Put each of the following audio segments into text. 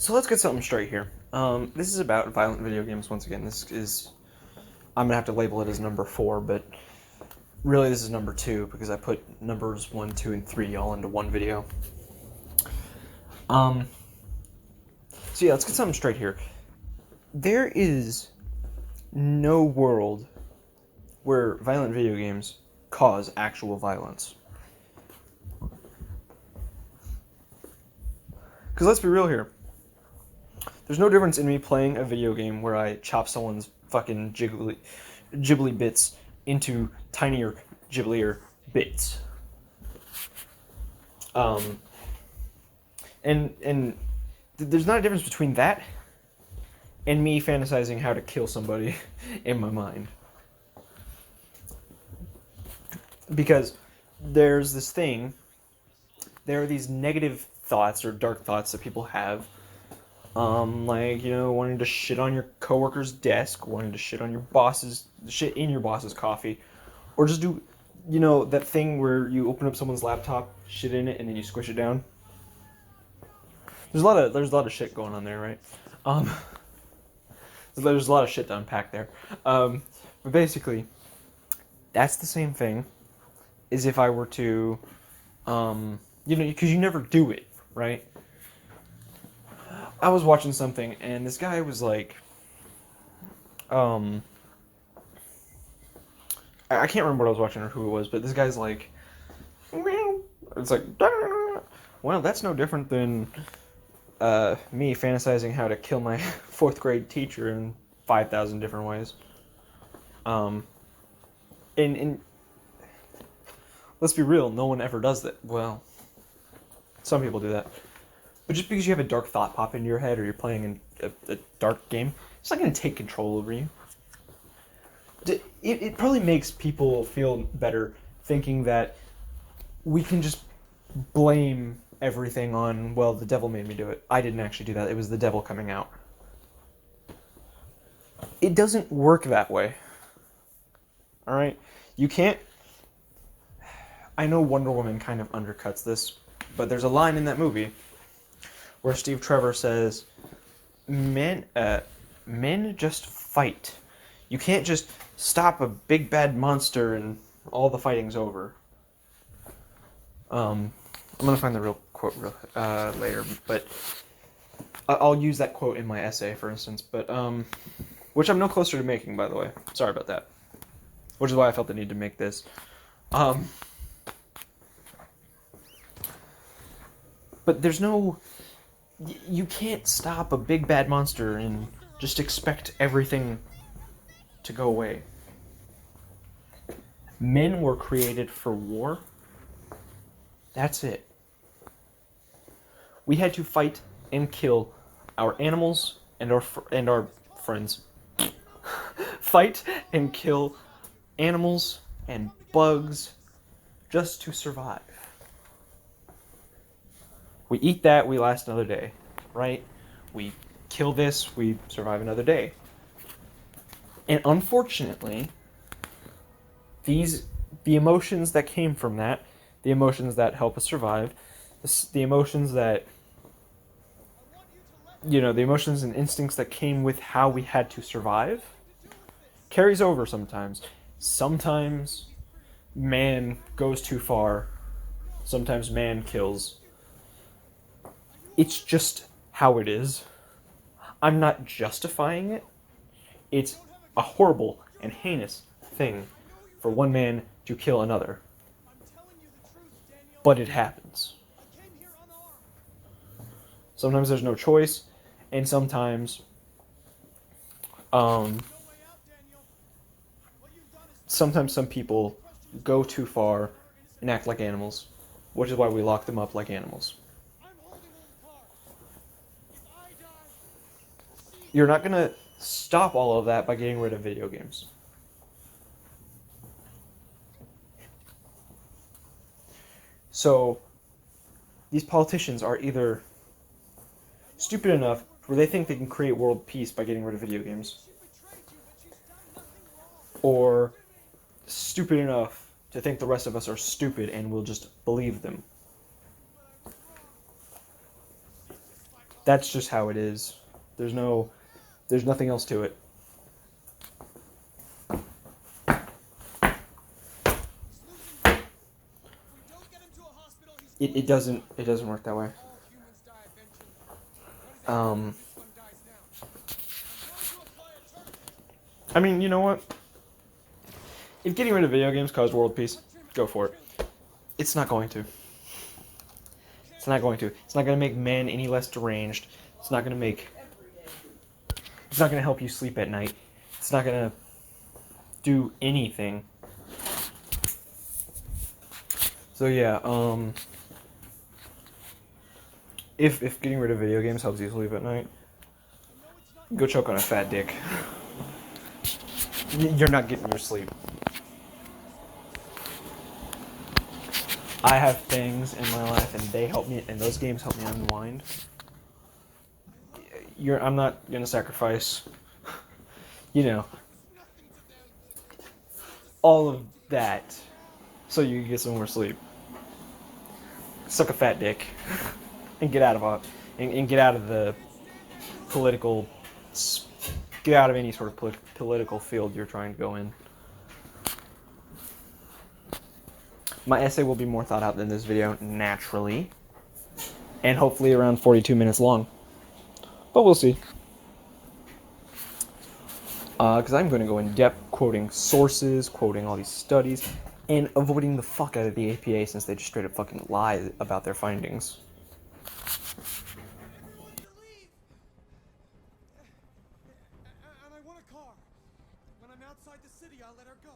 So let's get something straight here. This is about violent video games once again. I'm gonna have to label it as number 4, but really this is number 2 because I put numbers 1, 2, and 3 all into one video. So yeah, let's get something straight here. There is no world where violent video games cause actual violence. Because let's be real here. There's no difference in me playing a video game where I chop someone's fucking gibbly bits into tinier, gibblier bits. And there's not a difference between that and me fantasizing how to kill somebody in my mind. Because there's this thing, there are these negative thoughts or dark thoughts that people have. Wanting to shit on your coworker's desk, wanting to shit in your boss's coffee, or just do, that thing where you open up someone's laptop, shit in it, and then you squish it down. There's a lot of shit going on there, right? There's a lot of shit to unpack there. But basically, that's the same thing as if I were to, because you never do it, right? I was watching something, and this guy was like, I can't remember what I was watching or who it was, but this guy's like, it's like, well, that's no different than me fantasizing how to kill my 4th grade teacher in 5,000 different ways. And let's be real, no one ever does that. Well, some people do that. But just because you have a dark thought pop into your head or you're playing a dark game, it's not going to take control over you. It probably makes people feel better thinking that we can just blame everything on, well, the devil made me do it. I didn't actually do that. It was the devil coming out. It doesn't work that way. All right? You can't... I know Wonder Woman kind of undercuts this, but there's a line in that movie where Steve Trevor says, men just fight. You can't just stop a big bad monster and all the fighting's over. I'm going to find the real quote later, but I'll use that quote in my essay, for instance, but which I'm no closer to making, by the way. Sorry about that. Which is why I felt the need to make this. But there's no... You can't stop a big bad monster and just expect everything to go away. Men were created for war. That's it. We had to fight and kill our animals and our friends. Fight and kill animals and bugs just to survive. We eat that, we last another day, right? We kill this, we survive another day. And unfortunately, the emotions that came from that, the emotions that help us survive, the emotions that, the emotions and instincts that came with how we had to survive, carries over sometimes. Sometimes man goes too far. Sometimes man kills. It's just how it is. I'm not justifying it. It's a horrible and heinous thing for one man to kill another. But it happens. Sometimes there's no choice, and sometimes some people go too far and act like animals, which is why we lock them up like animals. You're not going to stop all of that by getting rid of video games. So, these politicians are either stupid enough where they think they can create world peace by getting rid of video games, or stupid enough to think the rest of us are stupid and will just believe them. That's just how it is. There's nothing else to it. It doesn't work that way. I mean, you know what? If getting rid of video games caused world peace, go for it. It's not going to. It's not going to. It's not going to make men any less deranged. It's not going to help you sleep at night. It's not going to do anything. So yeah, if getting rid of video games helps you sleep at night, go choke on a fat dick. You're not getting your sleep. I have things in my life, and they help me, and those games help me unwind. I'm not gonna sacrifice, all of that, so you can get some more sleep. Suck a fat dick, and get out of get out of the political, get out of any sort of political field you're trying to go in. My essay will be more thought out than this video, naturally. And hopefully around 42 minutes long. But we'll see. Because I'm going to go in depth, quoting sources, quoting all these studies, and avoiding the fuck out of the APA since they just straight up fucking lie about their findings. And I want a car. When I'm outside the city, I'll let her go.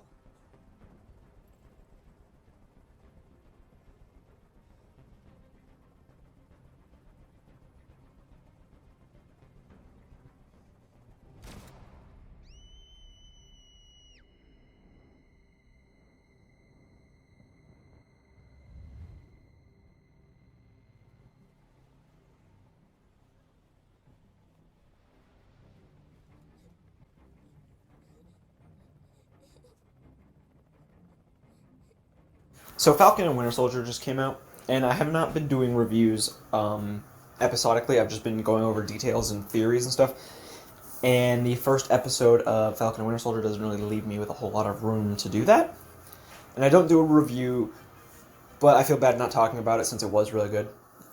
So Falcon and Winter Soldier just came out, and I have not been doing reviews episodically. I've just been going over details and theories and stuff. And the first episode of Falcon and Winter Soldier doesn't really leave me with a whole lot of room to do that. And I don't do a review, but I feel bad not talking about it since it was really good.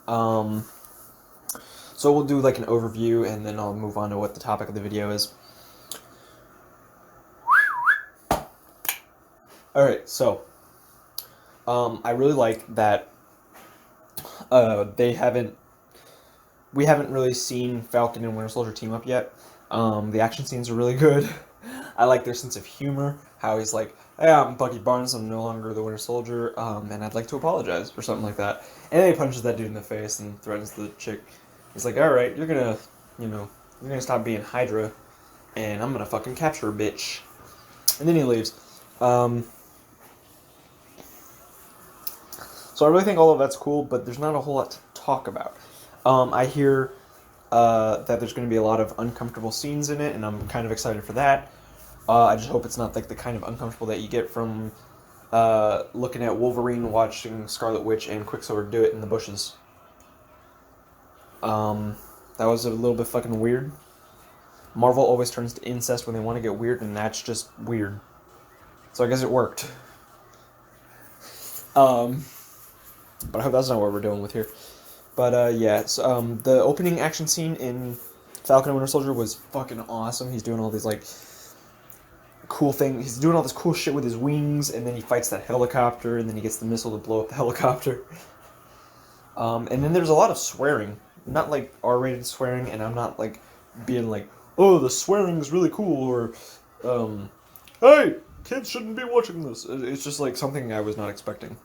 So we'll do like an overview, and then I'll move on to what the topic of the video is. Alright, so I really like that we haven't really seen Falcon and Winter Soldier team up yet. The action scenes are really good. I like their sense of humor, how he's like, hey, I'm Bucky Barnes, I'm no longer the Winter Soldier, and I'd like to apologize, or something like that. And then he punches that dude in the face and threatens the chick. He's like, alright, you're gonna stop being Hydra, and I'm gonna fucking capture a bitch. And then he leaves. So I really think all of that's cool, but there's not a whole lot to talk about. I hear that there's going to be a lot of uncomfortable scenes in it, and I'm kind of excited for that. I just hope it's not like the kind of uncomfortable that you get from looking at Wolverine, watching Scarlet Witch and Quicksilver do it in the bushes. That was a little bit fucking weird. Marvel always turns to incest when they want to get weird, and that's just weird. So I guess it worked. But I hope that's not what we're doing with here. But, yeah, so, the opening action scene in Falcon and Winter Soldier was fucking awesome. He's doing all these, like, cool things. He's doing all this cool shit with his wings, and then he fights that helicopter, and then he gets the missile to blow up the helicopter. And then there's a lot of swearing. Not, like, R-rated swearing, and I'm not, like, being like, oh, the swearing's really cool, or, hey, kids shouldn't be watching this. It's just, like, something I was not expecting.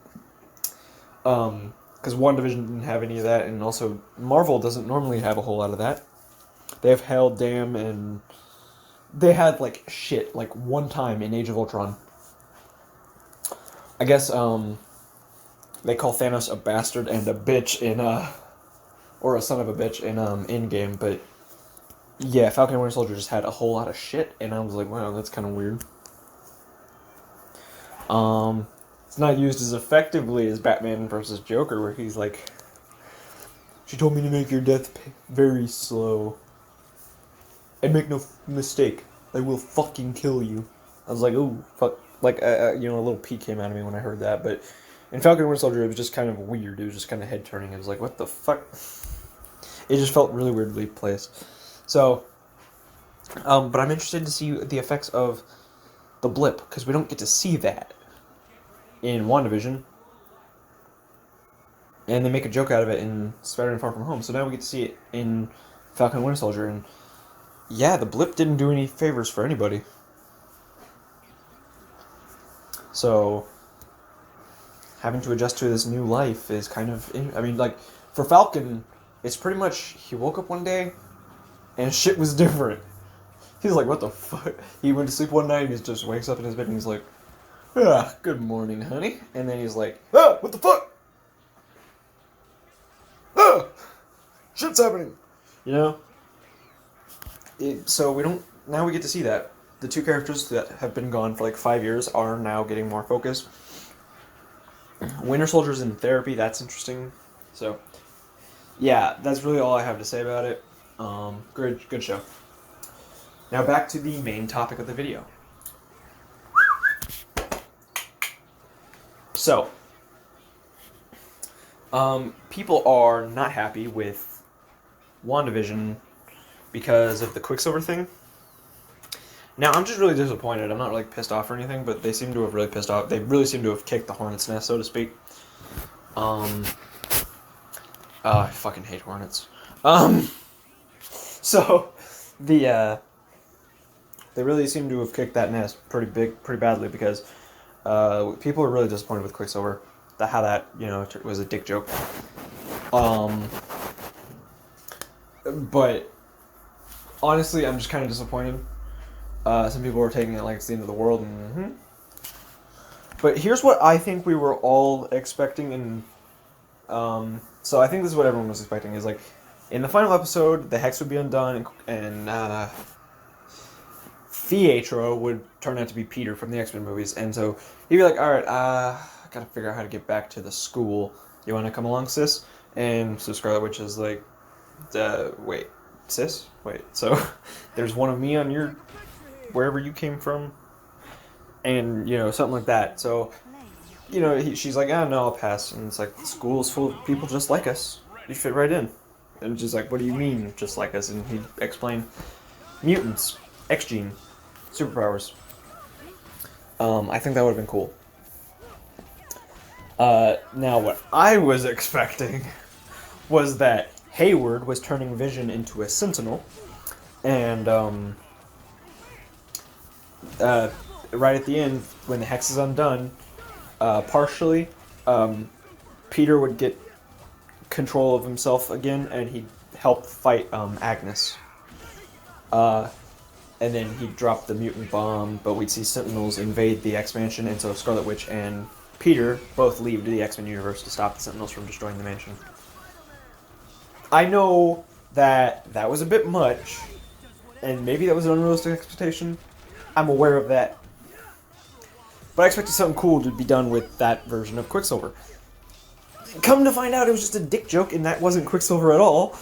Because WandaVision didn't have any of that, and also Marvel doesn't normally have a whole lot of that. They have Hell, Damn, and they had, like, shit, like, one time in Age of Ultron. I guess, they call Thanos a bastard and a bitch in, or a son of a bitch in, Endgame, but, yeah, Falcon and Winter Soldier just had a whole lot of shit, and I was like, wow, that's kind of weird. It's not used as effectively as Batman versus Joker, where he's, like, She told me to make your death very slow. And make no mistake, I will fucking kill you. I was like, ooh, fuck. Like, a little pee came out of me when I heard that. But in Falcon and Winter Soldier, it was just kind of weird. It was just kind of head-turning. It was like, what the fuck? It just felt really weirdly placed. So, but I'm interested to see the effects of the blip, because we don't get to see that in WandaVision. And they make a joke out of it in Spider-Man Far From Home. So now we get to see it in Falcon and Winter Soldier. And yeah, the blip didn't do any favors for anybody. So having to adjust to this new life is kind of... I mean, like, for Falcon, it's pretty much... He woke up one day, and shit was different. He's like, what the fuck? He went to sleep one night, and he just wakes up in his bed, and he's like, ah, good morning, honey. And then he's like, ah, what the fuck? Ah, shit's happening. You know? So we don't... Now we get to see that. The two characters that have been gone for like 5 years are now getting more focus. Winter Soldier's in therapy, that's interesting. So, yeah, that's really all I have to say about it. Good show. Now back to the main topic of the video. So, people are not happy with WandaVision because of the Quicksilver thing. Now, I'm just really disappointed. I'm not really pissed off or anything, but they seem to have really pissed off. They really seem to have kicked the hornet's nest, so to speak. I fucking hate hornets. So, they really seem to have kicked that nest pretty badly, because people are really disappointed with Quicksilver. How that, was a dick joke. But, honestly, I'm just kind of disappointed. Some people were taking it like it's the end of the world. But here's what I think we were all expecting, and so I think this is what everyone was expecting, is like, in the final episode, the Hex would be undone, and Pietro would turn out to be Peter from the X-Men movies, and so he'd be like, alright, I gotta figure out how to get back to the school. You wanna come along, sis? And so Scarlet Witch is like, wait, sis? Wait, so there's one of me on your... wherever you came from, and something like that. So she's like, no, I'll pass. And it's like, the school is full of people just like us, you fit right in. And she's like, what do you mean just like us? And he'd explain, mutants, X-gene, superpowers. I think that would have been cool. Now what I was expecting was that Hayward was turning Vision into a Sentinel, and right at the end, when the Hex is undone, partially, Peter would get control of himself again, and he'd help fight Agnes. And then he'd drop the mutant bomb, but we'd see Sentinels invade the X-Mansion, and so Scarlet Witch and Peter both leave to the X-Men universe to stop the Sentinels from destroying the mansion. I know that was a bit much, and maybe that was an unrealistic expectation. I'm aware of that. But I expected something cool to be done with that version of Quicksilver. Come to find out, it was just a dick joke, and that wasn't Quicksilver at all.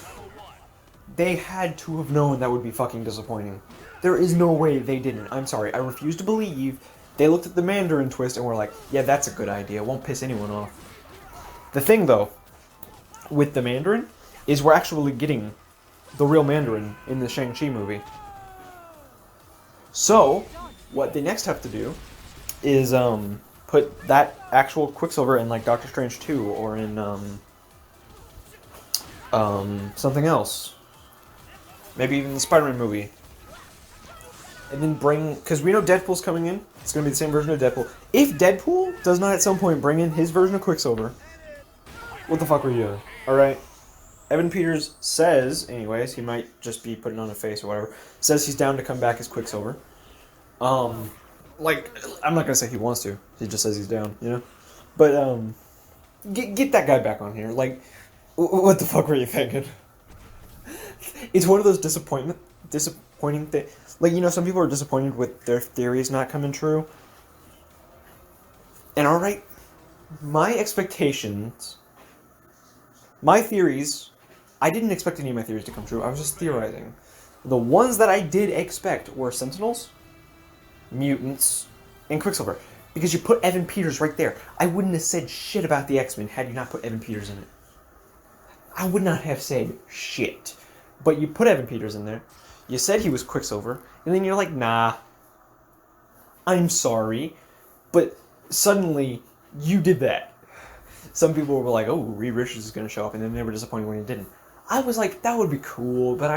They had to have known that would be fucking disappointing. There is no way they didn't. I'm sorry, I refuse to believe they looked at the Mandarin twist and were like, yeah, that's a good idea, won't piss anyone off. The thing, though, with the Mandarin, is we're actually getting the real Mandarin in the Shang-Chi movie. So, what they next have to do is put that actual Quicksilver in like Doctor Strange 2 or in something else. Maybe even the Spider-Man movie. And then because we know Deadpool's coming in. It's going to be the same version of Deadpool. If Deadpool does not at some point bring in his version of Quicksilver, what the fuck were you doing? Alright? Evan Peters says, anyways, he might just be putting on a face or whatever, says he's down to come back as Quicksilver. Like, I'm not gonna say he wants to. He just says he's down, But, get that guy back on here. Like, what the fuck were you thinking? It's one of those disappointing things. Like, some people are disappointed with their theories not coming true. And alright, my expectations, my theories I didn't expect any of my theories to come true. I was just theorizing. The ones that I did expect were Sentinels, mutants, and Quicksilver. Because you put Evan Peters right there. I wouldn't have said shit about the X-Men had you not put Evan Peters in it. I would not have said shit. But you put Evan Peters in there. You said he was Quicksilver. And then you're like, nah. I'm sorry. But suddenly, you did that. Some people were like, oh, Reed Richards is going to show up. And then they were disappointed when he didn't. I was like, that would be cool. But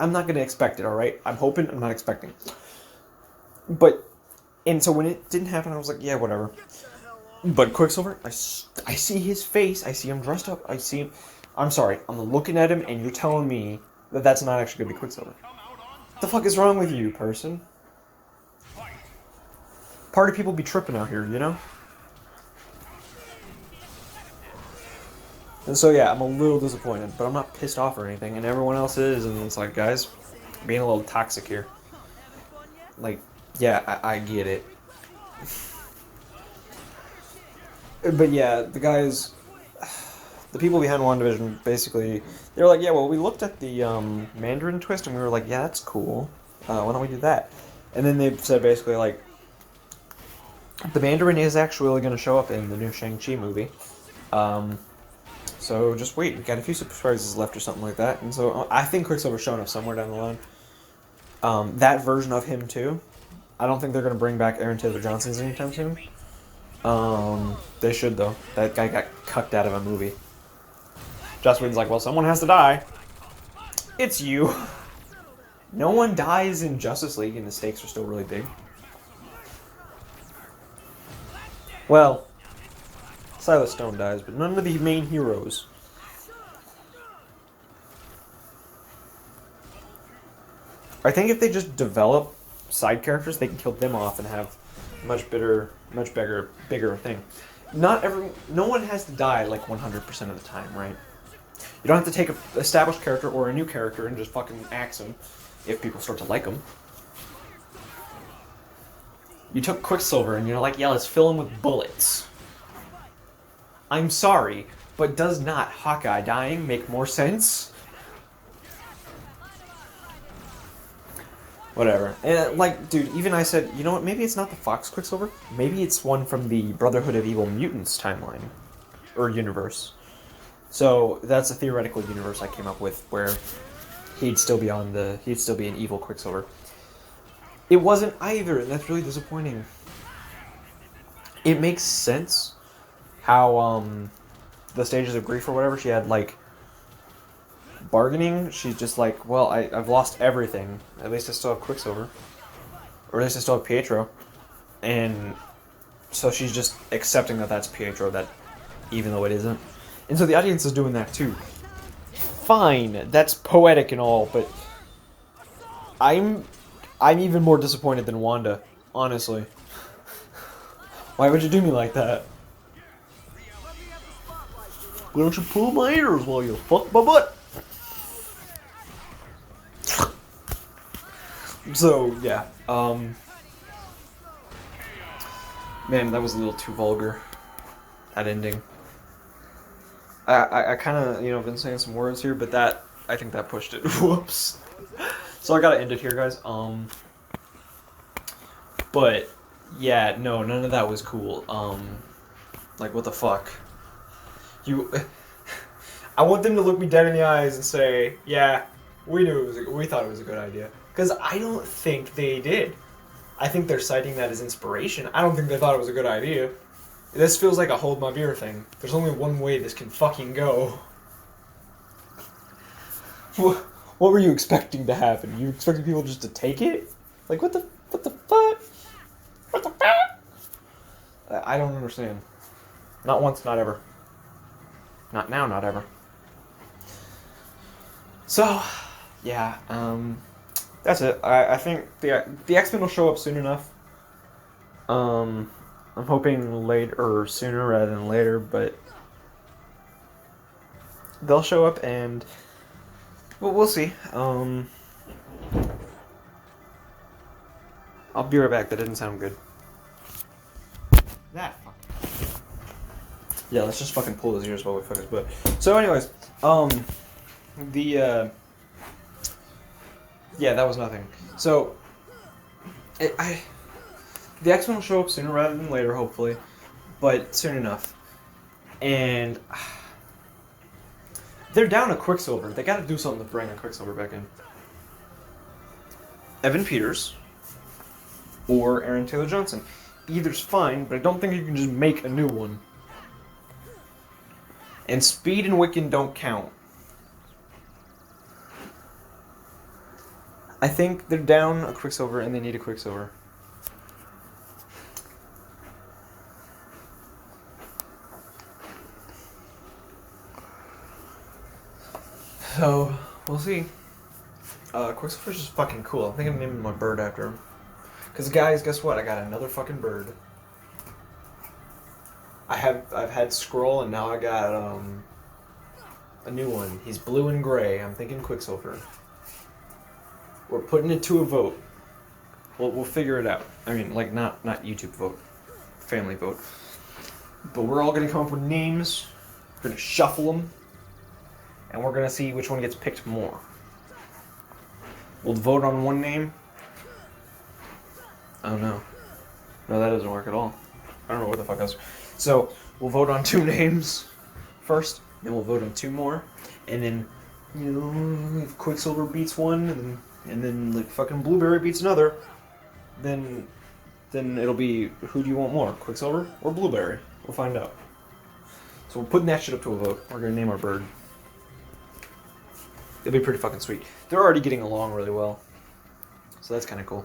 I'm not going to expect it, alright? I'm hoping, I'm not expecting. But... And so when it didn't happen, I was like, yeah, whatever. But Quicksilver, I see his face. I see him dressed up. I see him. I'm sorry. I'm looking at him, and you're telling me that that's not actually going to be Quicksilver. What the fuck is wrong with you, person? Party people be tripping out here, you know? And so, yeah, I'm a little disappointed. But I'm not pissed off or anything. And everyone else is. And it's like, guys, being a little toxic here. Like... Yeah, I get it. But yeah, the guys, the people behind WandaVision, basically, they were like, yeah, well, we looked at the Mandarin twist, and we were like, yeah, that's cool. Why don't we do that? And then they said basically, like, the Mandarin is actually going to show up in the new Shang-Chi movie. So just wait, we got a few surprises left or something like that. And so I think Quicksilver's showing up somewhere down the line. That version of him, too. I don't think they're going to bring back Aaron Taylor Johnson's anytime soon. They should, though. That guy got cucked out of a movie. Joss Whedon's like, well, someone has to die. It's you. No one dies in Justice League, and the stakes are still really big. Well, Silas Stone dies, but none of the main heroes. I think if they just develop side characters, they can kill them off and have much bigger thing. No one has to die like 100% of the time, right? You don't have to take an established character or a new character and just fucking axe them if people start to like them. You took Quicksilver and you're like, yeah, let's fill him with bullets. I'm sorry, but does not Hawkeye dying make more sense? Whatever. And, like, dude, even I said, you know what, maybe it's not the Fox Quicksilver. Maybe it's one from the Brotherhood of Evil Mutants timeline. Or universe. So, that's a theoretical universe I came up with where he'd still be an evil Quicksilver. It wasn't either, and that's really disappointing. It makes sense how, the Stages of Grief or whatever, she had, like, bargaining. She's just like, well, I've lost everything. At least I still have Quicksilver. Or at least I still have Pietro. And so she's just accepting that that's Pietro, that even though it isn't. And so the audience is doing that too. Fine, that's poetic and all, but I'm even more disappointed than Wanda, honestly. Why would you do me like that? Why don't you pull my ears while you fuck my butt? So, yeah, man, that was a little too vulgar, that ending. I kind of, been saying some words here, but I think that pushed it. Whoops. So I gotta end it here, guys. But, yeah, no, none of that was cool. Like, what the fuck? I want them to look me dead in the eyes and say, yeah, we thought it was a good idea. Because I don't think they did. I think they're citing that as inspiration. I don't think they thought it was a good idea. This feels like a hold my beer thing. There's only one way this can fucking go. What were you expecting to happen? You expecting people just to take it? Like, what the fuck? What the fuck? I don't understand. Not once, not ever. Not now, not ever. So, yeah, that's it. I think the X-Men will show up soon enough. I'm hoping sooner rather than later, but they'll show up and we'll see. I'll be right back. That didn't sound good. Yeah, let's just fucking pull his ears while we fuck his butt. So anyways, The yeah, that was nothing. So, the X-Men will show up sooner rather than later, hopefully, but soon enough. And they're down a Quicksilver. They got to do something to bring a Quicksilver back in. Evan Peters or Aaron Taylor Johnson. Either's fine, but I don't think you can just make a new one. And Speed and Wiccan don't count. I think they're down a Quicksilver and they need a Quicksilver. So, we'll see. Quicksilver's just fucking cool. I think I'm naming my bird after him. Because guys, guess what? I got another fucking bird. I've had Skrull and now I got a new one. He's blue and gray. I'm thinking Quicksilver. We're putting it to a vote. We'll figure it out. I mean, like not YouTube vote, family vote. But we're all gonna come up with names. We're gonna shuffle them, and we're gonna see which one gets picked more. We'll vote on one name. Oh no, that doesn't work at all. I don't know what the fuck else. So we'll vote on 2 names first, then we'll vote on 2 more, and then if Quicksilver beats one, and then like fucking Blueberry beats another, then it'll be who do you want more, Quicksilver or Blueberry? We'll find out. So we're putting that shit up to a vote. We're gonna name our bird. It'll be pretty fucking sweet. They're already getting along really well, so that's kind of cool.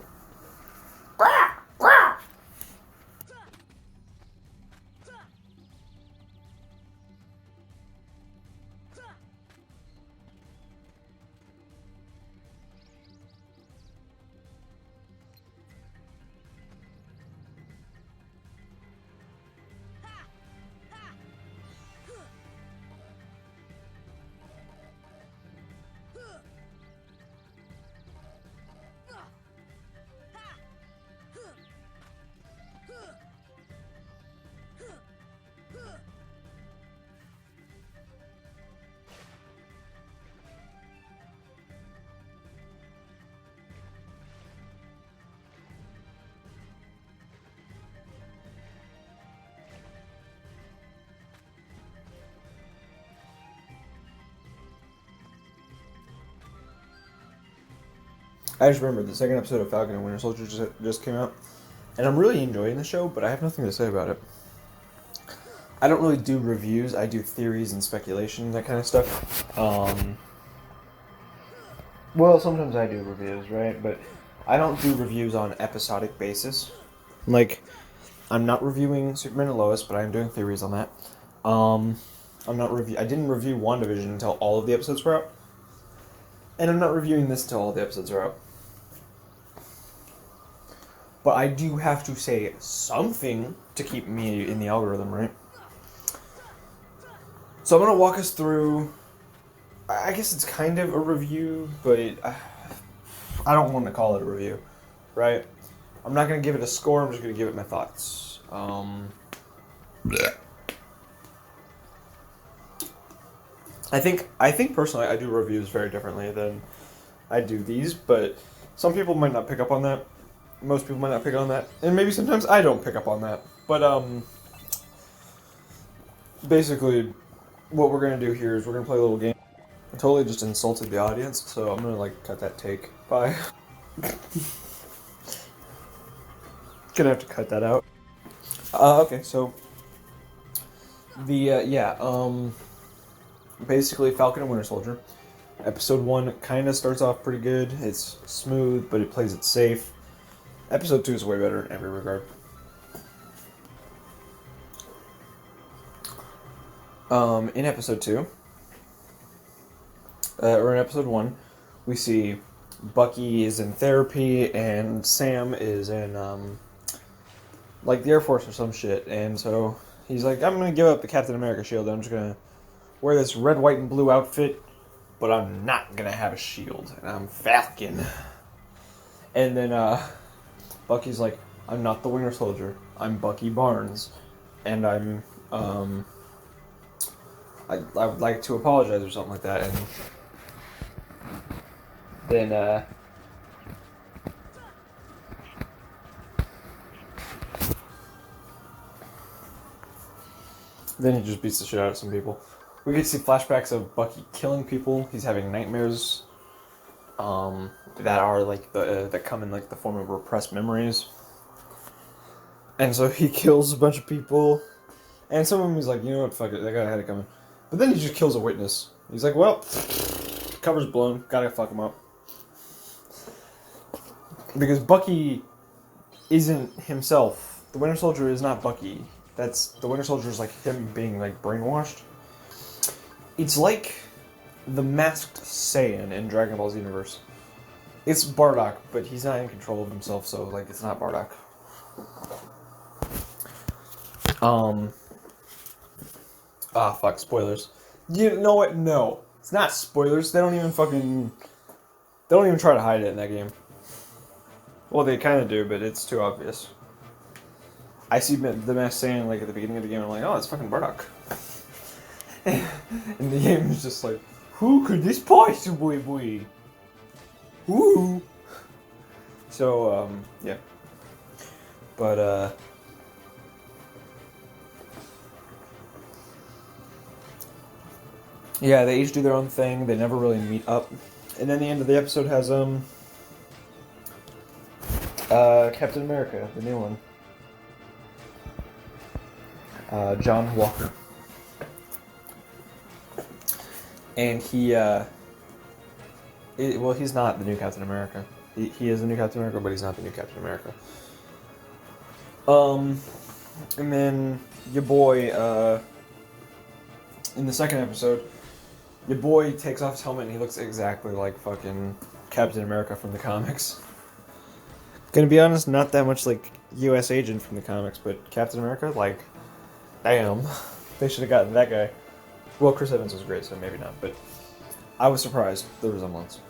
I just remembered the second episode of Falcon and Winter Soldier just came out, and I'm really enjoying the show, but I have nothing to say about it. I don't really do reviews. I do theories and speculation, that kind of stuff. Well, sometimes I do reviews, right? But I don't do reviews on episodic basis. Like, I'm not reviewing Superman and Lois, but I am doing theories on that. I didn't review WandaVision until all of the episodes were out. And I'm not reviewing this until all the episodes are out. But I do have to say something to keep me in the algorithm, right? So I'm going to walk us through, I guess it's kind of a review, but I don't want to call it a review, right? I'm not going to give it a score, I'm just going to give it my thoughts. I think personally I do reviews very differently than I do these, but some people might not pick up on that. Most people might not pick up on that, and maybe sometimes I don't pick up on that. But basically, what we're gonna do here is we're gonna play a little game. I totally just insulted the audience, so I'm gonna cut that take. Bye. Gonna have to cut that out. Okay, so basically Falcon and Winter Soldier. Episode 1 kind of starts off pretty good. It's smooth, but it plays it safe. Episode 2 is way better in every regard. In episode 2, or in episode 1, we see Bucky is in therapy and Sam is in, the Air Force or some shit. And so he's like, I'm going to give up the Captain America shield. I'm just going to wear this red, white, and blue outfit, but I'm not going to have a shield. And I'm Falcon. And then, Bucky's like, I'm not the Winter Soldier. I'm Bucky Barnes. And I would like to apologize or something like that. And Then then he just beats the shit out of some people. We get to see flashbacks of Bucky killing people. He's having nightmares that are like that come in like the form of repressed memories. And so he kills a bunch of people. And some of them he's like, you know what, fuck it, that guy had it coming. But then he just kills a witness. He's like, well, cover's blown, gotta fuck him up. Because Bucky isn't himself. The Winter Soldier is not Bucky. The Winter Soldier is like him being like brainwashed. It's like the masked Saiyan in Dragon Ball's universe. It's Bardock, but he's not in control of himself, so like it's not Bardock. Fuck, spoilers. You know what? No. It's not spoilers. They don't even try to hide it in that game. Well, they kind of do, but it's too obvious. I see the mask saying, like, at the beginning of the game, I'm like, oh, it's fucking Bardock. And the game is just like, who could this possibly be? Who? So, yeah. But, yeah, they each do their own thing. They never really meet up. And then the end of the episode has, Captain America, the new one. John Walker. And he, well, he's not the new Captain America. He is the new Captain America, but he's not the new Captain America. And then your boy, in the second episode, your boy takes off his helmet and he looks exactly like fucking Captain America from the comics. Gonna be honest, not that much like U.S. Agent from the comics, but Captain America, like, damn. They should have gotten that guy. Well, Chris Evans was great, so maybe not, but I was surprised, the resemblance.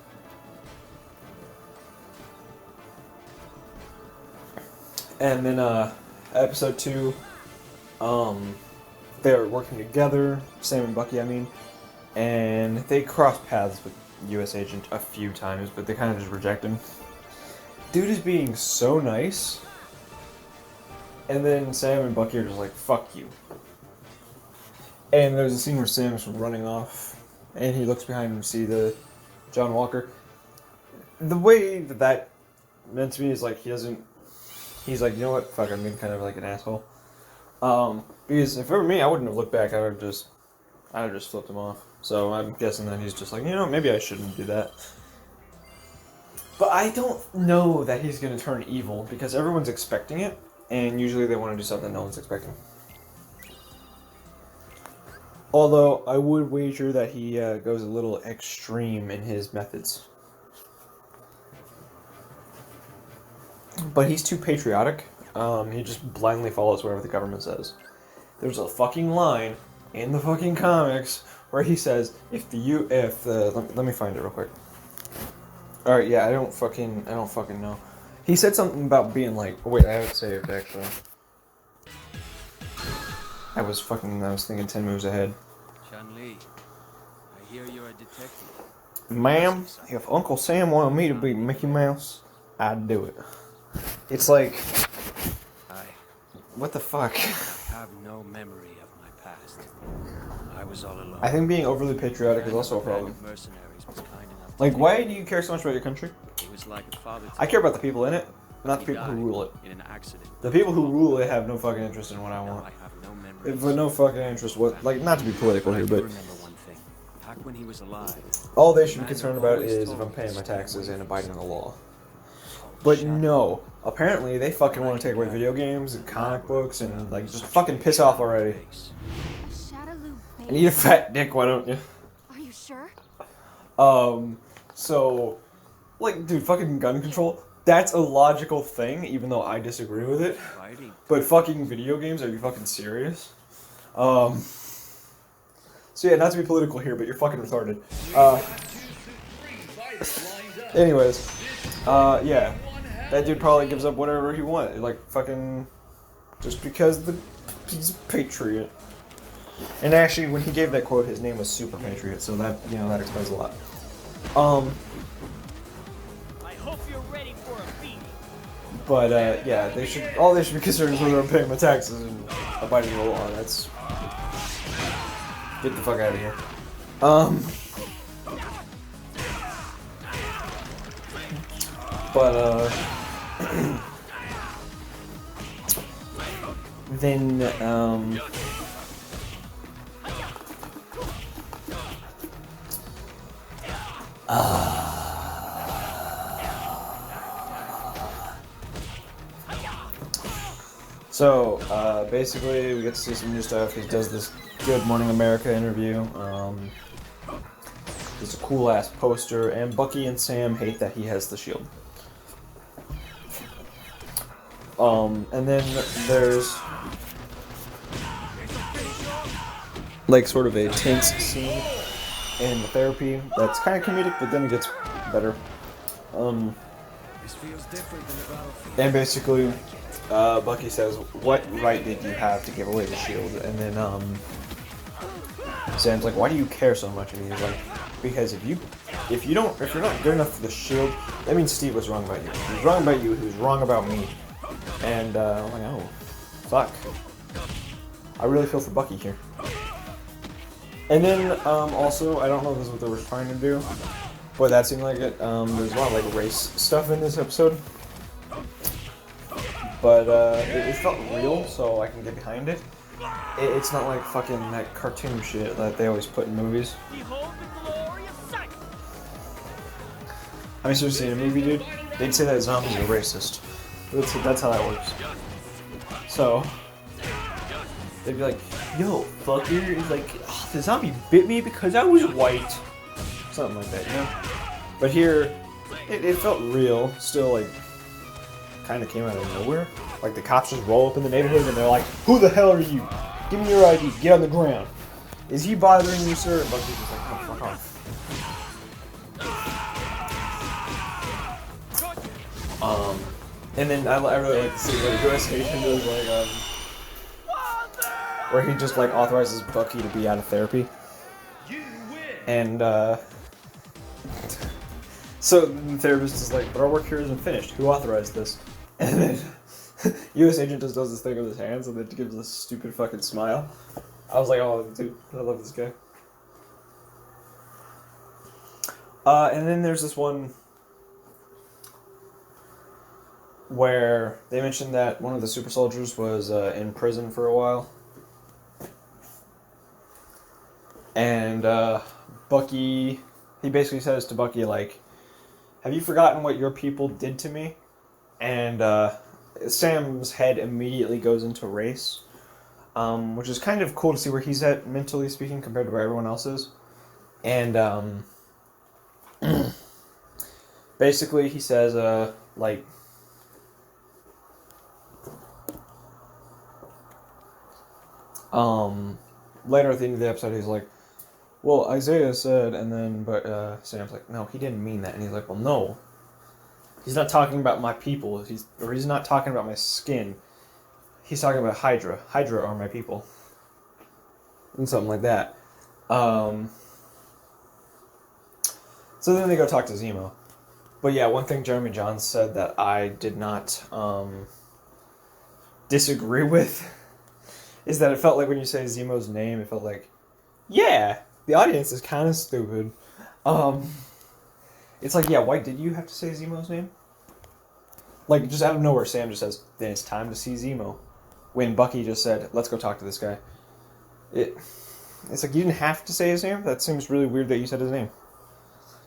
And then, episode 2, they're working together, Sam and Bucky, I mean, and they cross paths with U.S. Agent a few times, but they kind of just reject him. Dude is being so nice, and then Sam and Bucky are just like, fuck you. And there's a scene where Sam's running off, and he looks behind him to see the John Walker. The way that meant to me is like, he's like, you know what, fuck, I'm being kind of like an asshole. Because if it were me, I wouldn't have looked back, I would have just flipped him off. So I'm guessing that he's just like, you know, maybe I shouldn't do that. But I don't know that he's going to turn evil, because everyone's expecting it, and usually they want to do something no one's expecting. Although, I would wager that he goes a little extreme in his methods. But he's too patriotic. He just blindly follows whatever the government says. There's a fucking line in the fucking comics where he says, let me find it real quick. Alright, yeah, I don't fucking know. He said something about being like, oh wait, I have it saved actually. I was thinking 10 moves ahead. Chun-Li, I hear you're a detective. Ma'am, if Uncle Sam wanted me to be Mickey Mouse, I'd do it. It's like, what the fuck? I have no memory of my past. I was all alone. I think being overly patriotic is also a problem. Like, why do you care so much about your country? It was like a father. I care about the people in it, not the people who rule it. In an accident. The people who rule it have no fucking interest in what I want. I have no memory. For no fucking interest, like, not to be political here, but remember one thing. Back when he was alive, all they should be concerned about is if I'm paying my taxes and abiding the law. But no, apparently they fucking want to take away video games and comic books and like just fucking piss off already. And eat a fat dick, why don't you? Are you sure? So, like, dude, fucking gun control, that's a logical thing, even though I disagree with it. But fucking video games, are you fucking serious? So yeah, not to be political here, but you're fucking retarded. Anyways, yeah. That dude probably gives up whatever he wants, like, fucking, just because he's a patriot. And actually, when he gave that quote, his name was Super Patriot, so that, you know, that explains a lot. But yeah, all they should be concerned is whether I'm paying my taxes and abiding the law. That's get the fuck out of here. But then so basically we get to see some new stuff. He does this Good Morning America interview. It's a cool ass poster, and Bucky and Sam hate that he has the shield. And then there's like sort of a tense scene in the therapy that's kind of comedic, but then it gets better. This feels different than the battlefield. And basically, Bucky says, "What right did you have to give away the shield?" And then Sam's like, "Why do you care so much?" And he's like, "Because if you're not good enough for the shield, that means Steve was wrong about you. He was wrong about you. He was wrong about me." And I'm like, "Oh, fuck." I really feel for Bucky here. And then also, I don't know if this is what they were trying to do, but that seemed like it. There's a lot of like race stuff in this episode, but it felt real, so I can get behind it. It's not like fucking that cartoon shit that they always put in movies. I mean, seriously, in a movie, dude, they'd say that zombies are racist. That's how that works. So they'd be like, "Yo, fucker," it's like, oh, the zombie bit me because I was white. Something like that, you know? But here, it felt real. Still, like, kind of came out of nowhere. Like, the cops just roll up in the neighborhood and they're like, "Who the hell are you? Give me your ID. Get on the ground. Is he bothering you, sir?" And Bucky's just like, "Oh, fuck off." And then I really like to see what the US agent does, like, where he just, like, authorizes Bucky to be out of therapy. And, so the therapist is like, "But our work here isn't finished. Who authorized this?" And then US agent just does this thing with his hands and then gives this stupid fucking smile. I was like, "Oh, dude, I love this guy." And then there's this one where they mentioned that one of the super soldiers was in prison for a while. And Bucky, he basically says to Bucky, like, "Have you forgotten what your people did to me?" And Sam's head immediately goes into race, which is kind of cool to see where he's at, mentally speaking, compared to where everyone else is. And basically he says, like, later at the end of the episode, he's like, "Well, Isaiah said," and then, but Sam's like, "No, he didn't mean that." And he's like, "Well, no. He's not talking about my people. He's not talking about my skin. He's talking about Hydra. Hydra are my people." And something like that. So then they go talk to Zemo. But yeah, one thing Jeremy Johns said that I did not disagree with is that it felt like when you say Zemo's name, it felt like, yeah, the audience is kind of stupid. It's like, yeah, why did you have to say Zemo's name? Like, just out of nowhere, Sam just says, "Then it's time to see Zemo." When Bucky just said, "Let's go talk to this guy." It's like, you didn't have to say his name? That seems really weird that you said his name.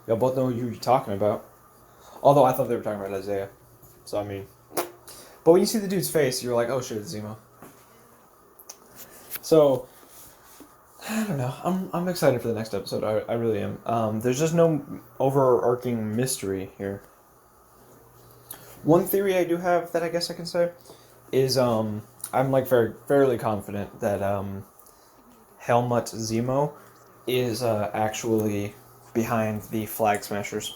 Y'all both know who you're talking about. Although I thought they were talking about Isaiah. So, I mean. But when you see the dude's face, you're like, "Oh shit, it's Zemo." So, I don't know. I'm excited for the next episode. I really am. There's just no overarching mystery here. One theory I do have that I guess I can say is I'm like fairly confident that Helmut Zemo is actually behind the Flag Smashers.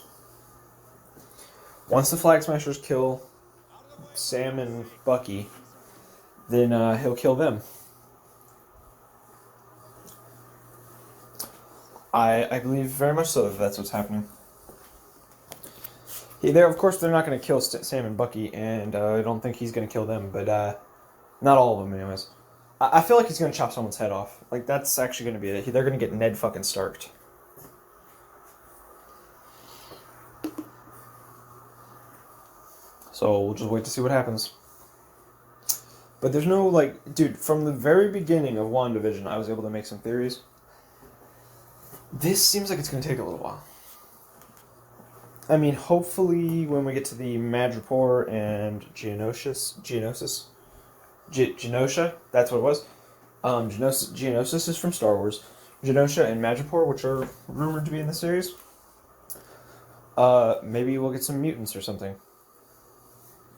Once the Flag Smashers kill Sam and Bucky, then he'll kill them. I believe very much so that that's what's happening. Of course, they're not going to kill Sam and Bucky, and I don't think he's going to kill them, but not all of them, anyways. I feel like he's going to chop someone's head off. Like, that's actually going to be it. They're going to get Ned fucking Starked. So we'll just wait to see what happens. But there's no, like, dude, from the very beginning of WandaVision, I was able to make some theories. This seems like it's going to take a little while. I mean, hopefully when we get to the Madripoor and Geonosis, that's what it was. Geonosis is from Star Wars. Genosha and Madripoor, which are rumored to be in the series. Maybe we'll get some mutants or something.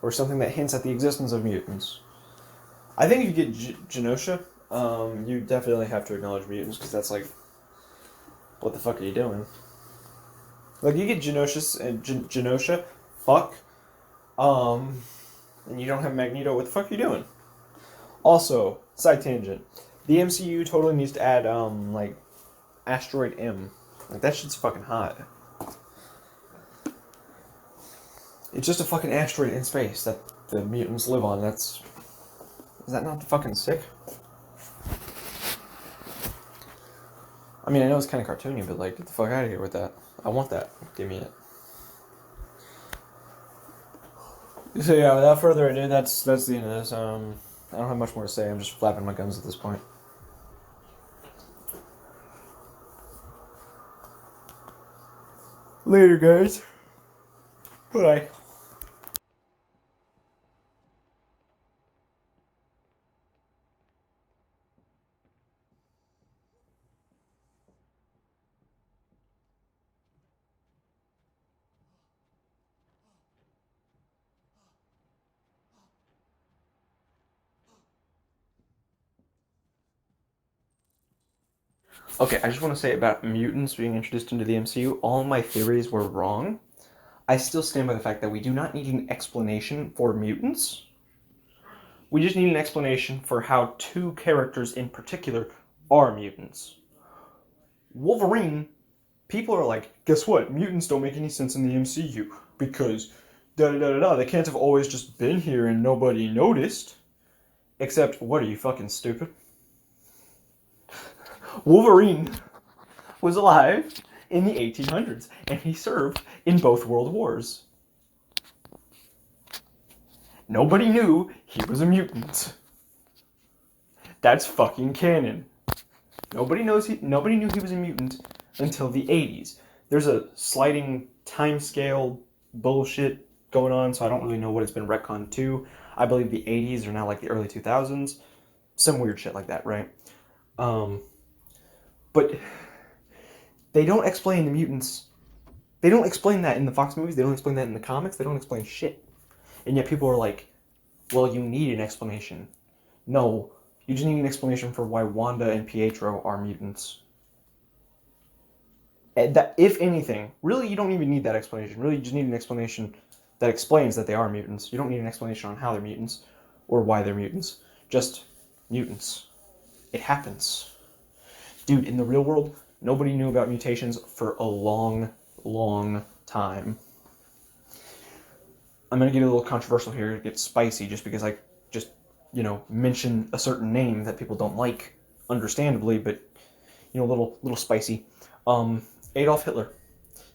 Or something that hints at the existence of mutants. I think if you get Genosha, you definitely have to acknowledge mutants, because that's like, what the fuck are you doing? Like, you get Genosha, fuck, and you don't have Magneto, what the fuck are you doing? Also, side tangent, the MCU totally needs to add, like, Asteroid M. Like, that shit's fucking hot. It's just a fucking asteroid in space that the mutants live on. Is that not fucking sick? I mean, I know it's kind of cartoony, but, like, get the fuck out of here with that. I want that. Give me it. So yeah, without further ado, that's the end of this. I don't have much more to say. I'm just flapping my gums at this point. Later, guys. Bye. Okay, I just want to say about mutants being introduced into the MCU, all my theories were wrong. I still stand by the fact that we do not need an explanation for mutants. We just need an explanation for how two characters in particular are mutants. Wolverine, people are like, guess what? Mutants don't make any sense in the MCU because da-da-da-da-da, they can't have always just been here and nobody noticed. Except, what, are you fucking stupid? Wolverine was alive in the 1800s, and he served in both world wars. Nobody knew he was a mutant. That's fucking canon. Nobody knew he was a mutant until the 80s. There's a sliding timescale bullshit going on, so I don't really know what it's been retconned to. I believe the 80s are now like the early 2000s. Some weird shit like that, right? But they don't explain the mutants. They don't explain that in the Fox movies. They don't explain that in the comics. They don't explain shit. And yet people are like, well, you need an explanation. No, you just need an explanation for why Wanda and Pietro are mutants. And that, if anything, really you don't even need that explanation. Really you just need an explanation that explains that they are mutants. You don't need an explanation on how they're mutants or why they're mutants. Just mutants. It happens. Dude, in the real world, nobody knew about mutations for a long, long time. I'm going to get a little controversial here, get spicy, just because I just, mention a certain name that people don't like, understandably, but, a little spicy. Adolf Hitler.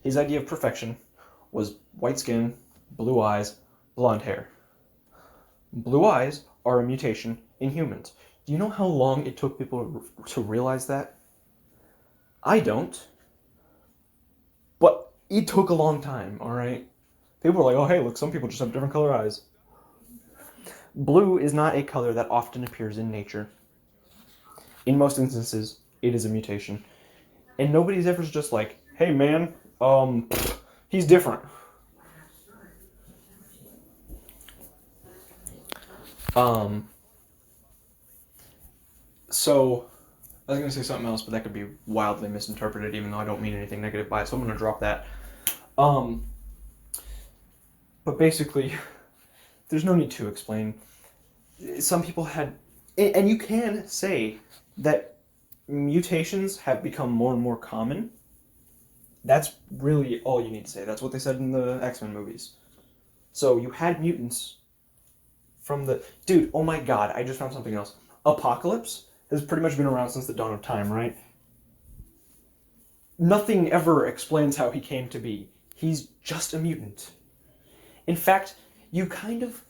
His idea of perfection was white skin, blue eyes, blonde hair. Blue eyes are a mutation in humans. Do you know how long it took people to realize that? I don't. But it took a long time, alright? People were like, oh hey, look, some people just have different color eyes. Blue is not a color that often appears in nature. In most instances, it is a mutation. And nobody's ever just like, hey man, he's different. So, I was going to say something else, but that could be wildly misinterpreted, even though I don't mean anything negative by it, so I'm going to drop that. But basically, there's no need to explain. Some people had... And you can say that mutations have become more and more common That's really all you need to say. That's what they said in the X-Men movies. So you had mutants from the... Dude, oh my god, I just found something else. Apocalypse has pretty much been around since the dawn of time, right? Nothing ever explains how he came to be. He's just a mutant. In fact, you're kind of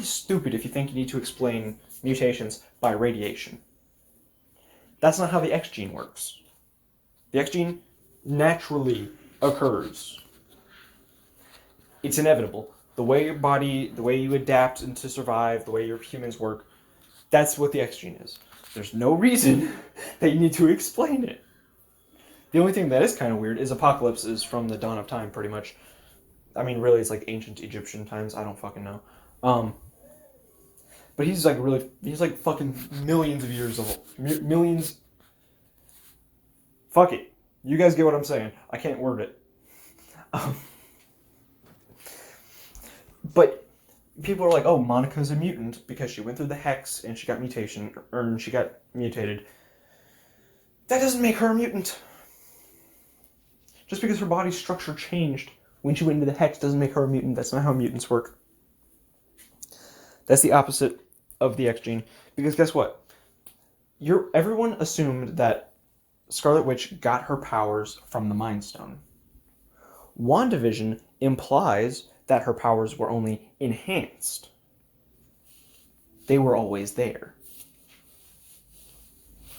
stupid if you think you need to explain mutations by radiation. That's not how the X gene works. The X gene naturally occurs. It's inevitable. The way your body, the way you adapt and to survive, the way your humans work, that's what the X gene is. There's no reason that you need to explain it. The only thing that is kind of weird is Apocalypse is from the dawn of time, pretty much. I mean, really, it's like ancient Egyptian times. I don't fucking know. But he's like fucking millions of years old. Millions. Fuck it. You guys get what I'm saying. I can't word it. But people are like, oh, Monica's a mutant because she went through the hex and she got mutated. That doesn't make her a mutant. Just because her body structure changed when she went into the hex doesn't make her a mutant. That's not how mutants work. That's the opposite of the X gene. Because guess what? Everyone assumed that Scarlet Witch got her powers from the Mind Stone. WandaVision implies that her powers were only enhanced. They were always there.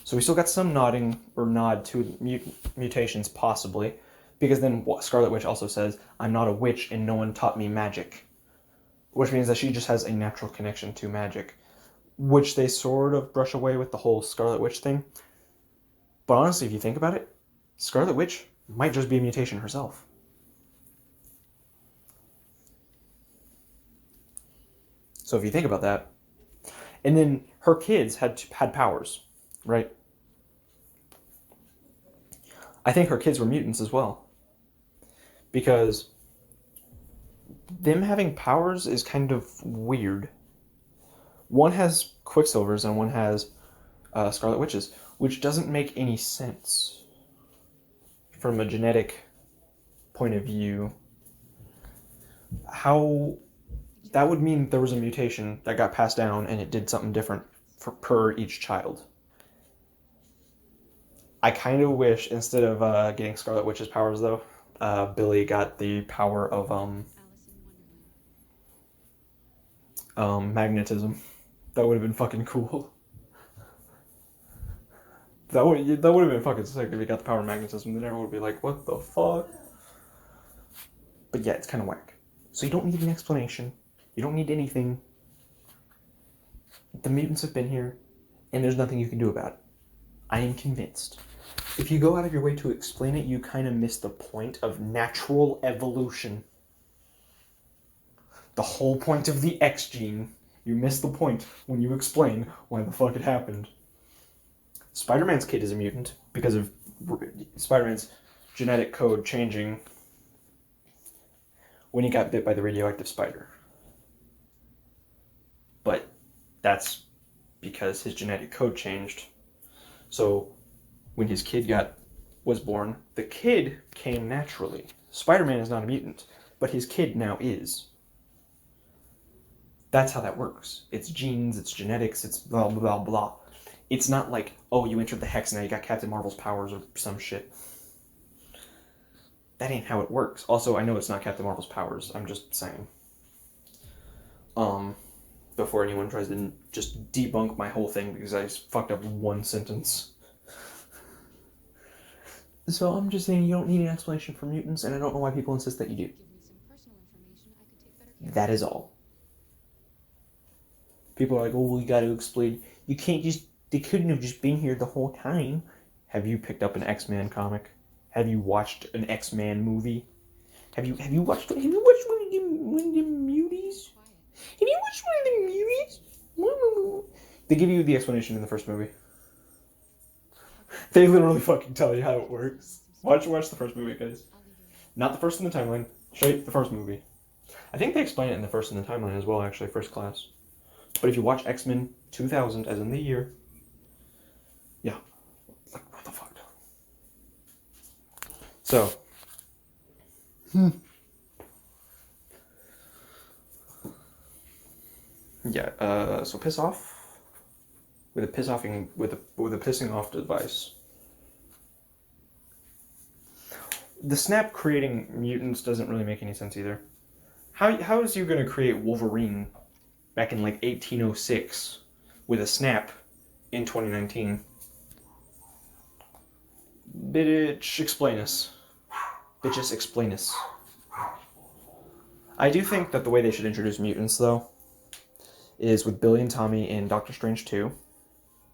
So we still got some nod to mutations, possibly, because then Scarlet Witch also says, I'm not a witch and no one taught me magic. Which means that she just has a natural connection to magic, which they sort of brush away with the whole Scarlet Witch thing. But honestly, if you think about it, Scarlet Witch might just be a mutation herself. So if you think about that, and then her kids had powers, right? I think her kids were mutants as well. Because them having powers is kind of weird. One has Quicksilvers and one has Scarlet Witches, which doesn't make any sense from a genetic point of view. How that would mean there was a mutation that got passed down and it did something different per each child. I kind of wish instead of getting Scarlet Witch's powers though, Billy got the power of magnetism. That would have been fucking cool. That would have been fucking sick if he got the power of magnetism. Then everyone would be like, what the fuck? But yeah, it's kind of whack. So you don't need an explanation. You don't need anything. The mutants have been here, and there's nothing you can do about it. I am convinced. If you go out of your way to explain it, you kind of miss the point of natural evolution. The whole point of the X gene. You miss the point when you explain why the fuck it happened. Spider-Man's kid is a mutant because of Spider-Man's genetic code changing when he got bit by the radioactive spider. But that's because his genetic code changed. So when his kid was born, the kid came naturally. Spider-Man is not a mutant, but his kid now is. That's how that works. It's genes, it's genetics, it's blah, blah, blah, blah. It's not like, oh, you entered the Hex and now you got Captain Marvel's powers or some shit. That ain't how it works. Also, I know it's not Captain Marvel's powers. I'm just saying. Before anyone tries to just debunk my whole thing because I fucked up one sentence. So I'm just saying you don't need an explanation for mutants, and I don't know why people insist that you do. That is all. People are like, oh, we gotta explain. You can't just... They couldn't have just been here the whole time. Have you picked up an X-Men comic? Have you watched an X-Men movie? Have you watched one of the muties? Have you watched one of the muties? They give you the explanation in the first movie. They literally fucking tell you how it works. Watch the first movie, guys. Not the first in the timeline. Straight the first movie. I think they explain it in the first in the timeline as well, actually, first class. But if you watch X-Men 2000, as in the year, yeah. Like, what the fuck? So, yeah. So piss off with a pissing off device. The snap creating mutants doesn't really make any sense either. How is you gonna create Wolverine back in like 1806 with a snap in 2019? Bitch, explain us. Bitches, explain us. I do think that the way they should introduce mutants, though, is with Billy and Tommy in Doctor Strange 2.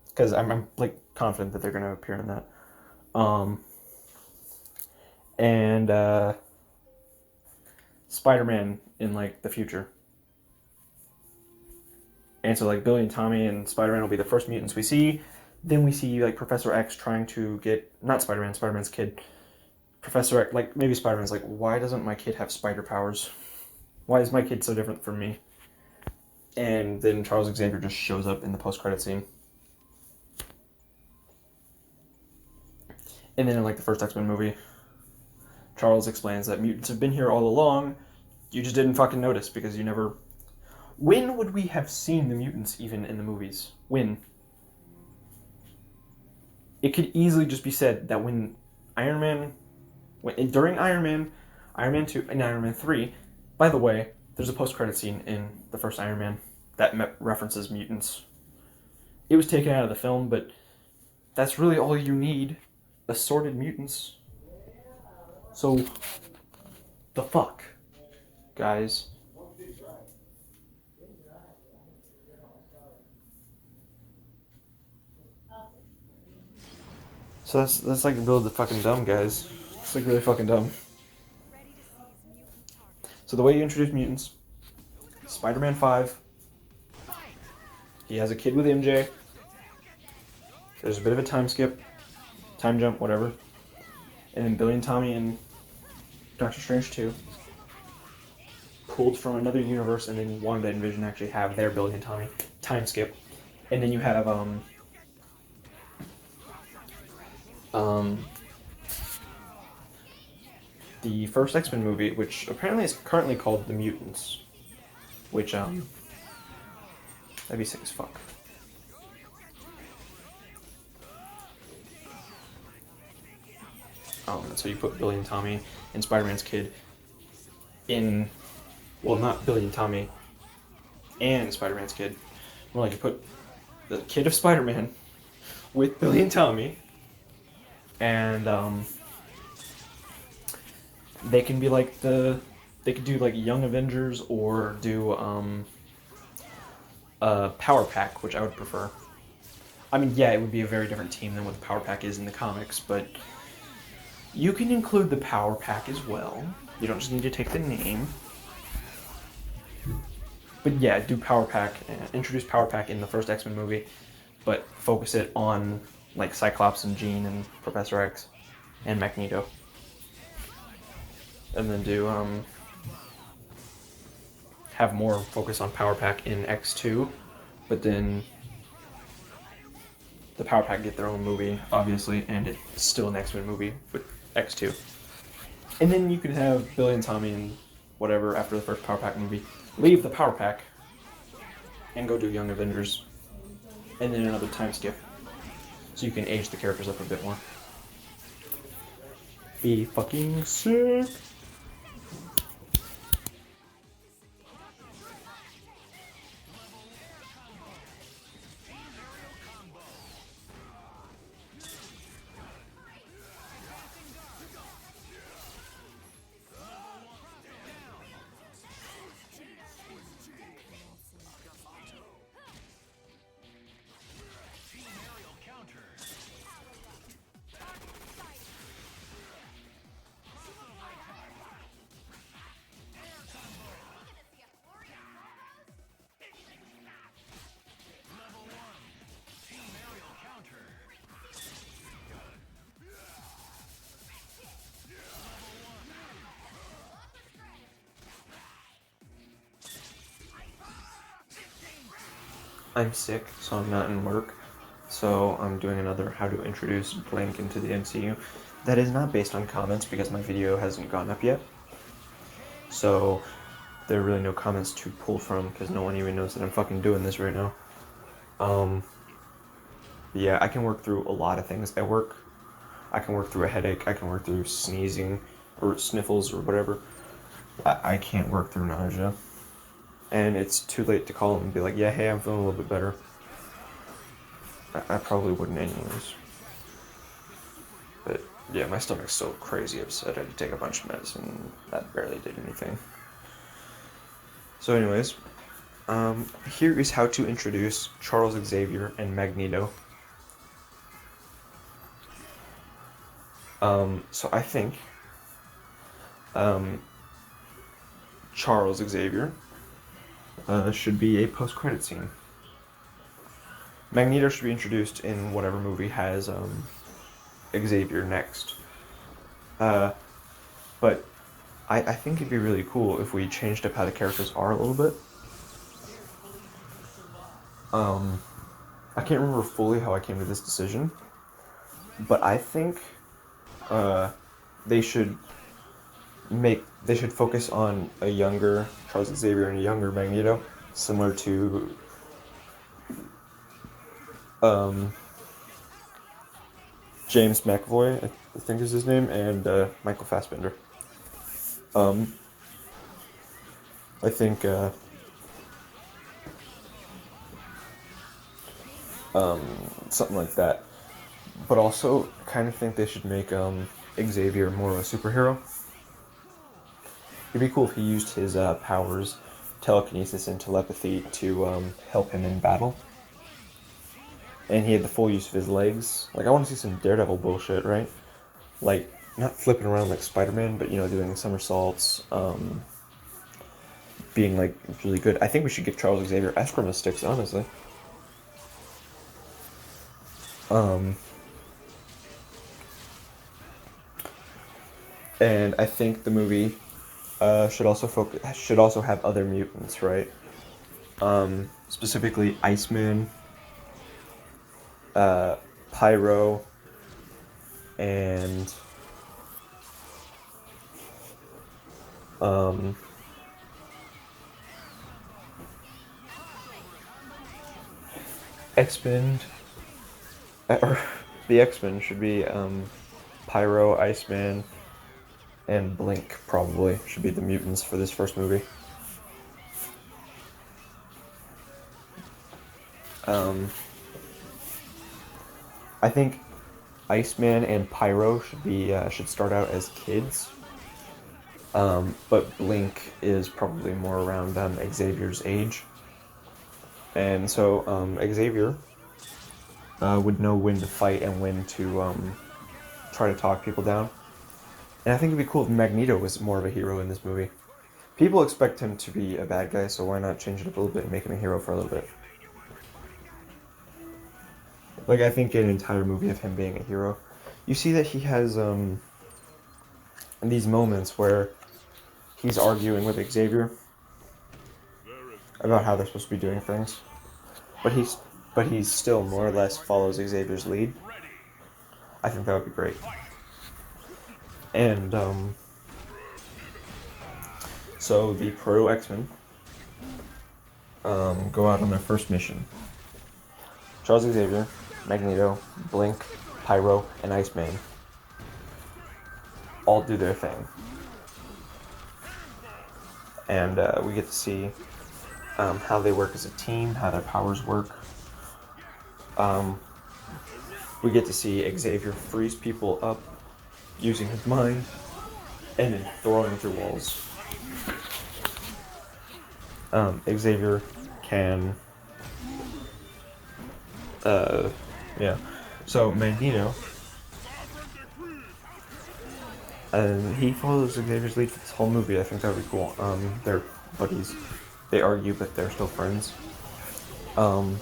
Because I'm like confident that they're going to appear in that. And Spider-Man in like the future. And so like Billy and Tommy and Spider-Man will be the first mutants we see. Then we see like Professor X trying to get, not Spider-Man, Spider-Man's kid. Professor X, like maybe Spider-Man's like, why doesn't my kid have spider powers? Why is my kid so different from me? And then Charles Xavier just shows up in the post-credit scene. And then in like the first X-Men movie, Charles explains that mutants have been here all along. You just didn't fucking notice because you never... When would we have seen the mutants even in the movies? When? It could easily just be said that when Iron Man... during Iron Man 2, and Iron Man 3... By the way, there's a post-credit scene in the first Iron Man that references mutants. It was taken out of the film, but that's really all you need. Assorted mutants. So, the fuck, guys? So that's like really fucking dumb, guys. It's like really fucking dumb. So the way you introduce mutants, Spider-Man 5, he has a kid with MJ, there's a bit of a time skip, time jump, whatever, and then Billy and Tommy in Doctor Strange 2, pulled from another universe, and then Wanda and Vision actually have their Billy and Tommy time skip, and then you have, the first X-Men movie, which apparently is currently called The Mutants, which, that'd be sick as fuck. And so you put Billy and Tommy and Spider-Man's kid in, well, not Billy and Tommy and Spider-Man's kid, more like you put the kid of Spider-Man with Billy and Tommy, and, they can be like they could do like Young Avengers or do Power Pack, which I would prefer. I mean, yeah, it would be a very different team than what the Power Pack is in the comics, but you can include the Power Pack as well. You don't just need to take the name. But yeah, do Power Pack, introduce Power Pack in the first X-Men movie, but focus it on like Cyclops and Jean and Professor X and Magneto. And then do, have more focus on Power Pack in X2, but then the Power Pack get their own movie, obviously, and it's still an X-Men movie with X2. And then you could have Billy and Tommy and whatever after the first Power Pack movie, leave the Power Pack and go do Young Avengers, and then another time skip, so you can age the characters up a bit more. Be fucking sick. I'm sick, so I'm not in work. So I'm doing another how to introduce blank into the MCU. that is not based on comments because my video hasn't gone up yet. So there are really no comments to pull from because no one even knows that I'm fucking doing this right now. Yeah, I can work through a lot of things at work. I can work through a headache. I can work through sneezing or sniffles or whatever. I can't work through nausea. And it's too late to call them and be like, yeah, hey, I'm feeling a little bit better. I probably wouldn't anyways. But yeah, my stomach's so crazy upset I had to take a bunch of medicine. That barely did anything. So anyways, here is how to introduce Charles Xavier and Magneto. So I think Charles Xavier should be a post-credit scene. Magneto should be introduced in whatever movie has Xavier next. But I think it'd be really cool if we changed up how the characters are a little bit. I can't remember fully how I came to this decision, but I think they should focus on a younger Charles Xavier and a younger Magneto, similar to James McAvoy, I think is his name, and Michael Fassbender. I think something like that. But also, kind of think they should make Xavier more of a superhero. It'd be cool if he used his powers, telekinesis and telepathy, to help him in battle. And he had the full use of his legs. Like, I want to see some Daredevil bullshit, right? Like, not flipping around like Spider-Man, but, you know, doing somersaults, being, like, really good. I think we should give Charles Xavier Eskrima sticks, honestly. And I think the movie should also have other mutants, right? Specifically Iceman, Pyro, and X-Men, or the X-Men should be Pyro, Iceman, and Blink, probably, should be the mutants for this first movie. I think Iceman and Pyro should start out as kids, but Blink is probably more around Xavier's age, and so Xavier would know when to fight and when to try to talk people down. And I think it'd be cool if Magneto was more of a hero in this movie. People expect him to be a bad guy, so why not change it up a little bit and make him a hero for a little bit? Like, I think an entire movie of him being a hero. You see that he has these moments where he's arguing with Xavier about how they're supposed to be doing things, but he still more or less follows Xavier's lead. I think that would be great. And so the Pro X-Men go out on their first mission. Charles Xavier, Magneto, Blink, Pyro, and Iceman all do their thing. And we get to see how they work as a team, how their powers work. We get to see Xavier freeze people up using his mind and then throwing them through walls. Xavier can... yeah. So Magneto, he follows Xavier's lead for this whole movie. I think that would be cool. They're buddies. They argue, but they're still friends. And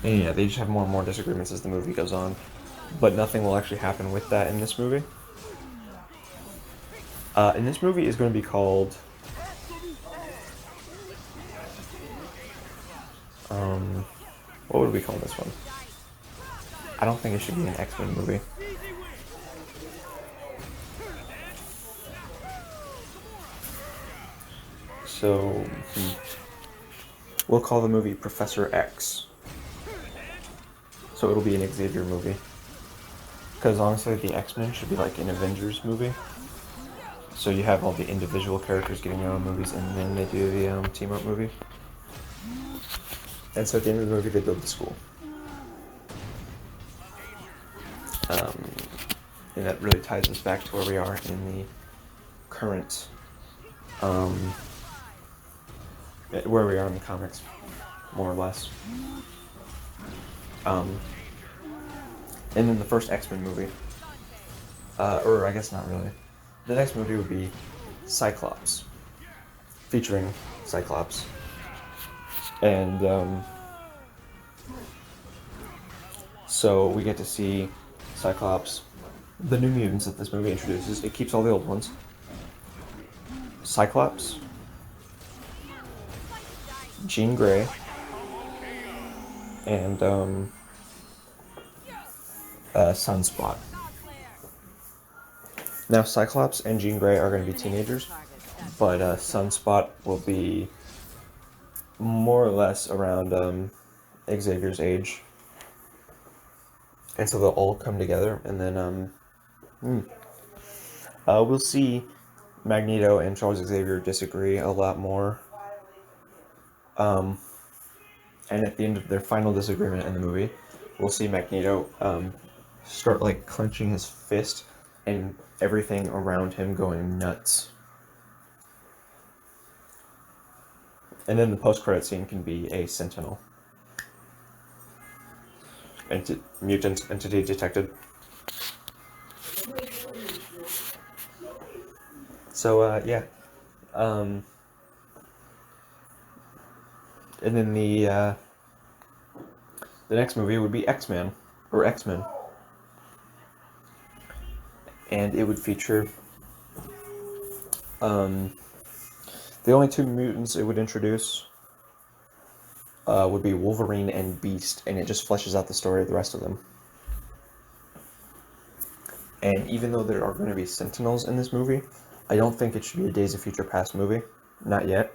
yeah, they just have more and more disagreements as the movie goes on. But nothing will actually happen with that in this movie. And this movie is going to be called... what would we call this one? I don't think it should be an X-Men movie. So, we'll call the movie Professor X. So it'll be an Xavier movie. Because honestly, the X-Men should be like an Avengers movie. So you have all the individual characters getting their own movies, and then they do the team-up movie. And so at the end of the movie, they build the school. And that really ties us back to where we are in the current, where we are in the comics, more or less. And then the first X-Men movie, or I guess not really. The next movie would be Cyclops, featuring Cyclops. And so we get to see Cyclops, the new mutants that this movie introduces. It keeps all the old ones. Cyclops, Jean Grey, and Sunspot. Now, Cyclops and Jean Grey are going to be teenagers, but Sunspot will be more or less around Xavier's age. And so they'll all come together, and then we'll see Magneto and Charles Xavier disagree a lot more. And at the end of their final disagreement in the movie, we'll see Magneto start like clenching his fist and everything around him going nuts. And then the post-credit scene can be a Sentinel. Mutant entity detected. So, yeah. And then the next movie would be X-Men, or X-Men. And it would feature, the only two mutants it would introduce would be Wolverine and Beast, and it just fleshes out the story of the rest of them. And even though there are going to be Sentinels in this movie, I don't think it should be a Days of Future Past movie. Not yet.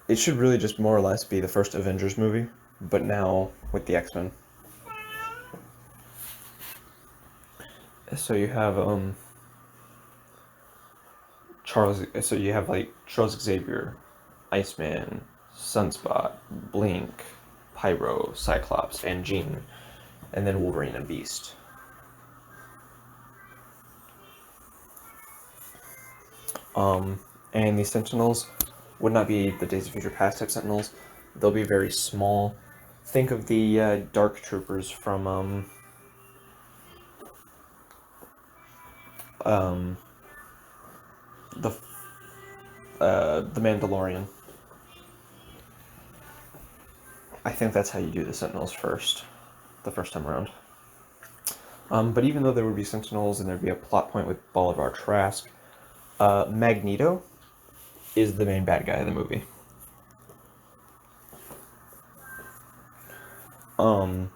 It should really just more or less be the first Avengers movie, but now with the X-Men. So you have Charles Xavier, Iceman, Sunspot, Blink, Pyro, Cyclops, and Jean, and then Wolverine and Beast. And the Sentinels would not be the Days of Future Past type Sentinels. They'll be very small. Think of the Dark Troopers from the Mandalorian. I think that's how you do the Sentinels first, the first time around. But even though there would be Sentinels and there'd be a plot point with Bolivar Trask, Magneto is the main bad guy of the movie. And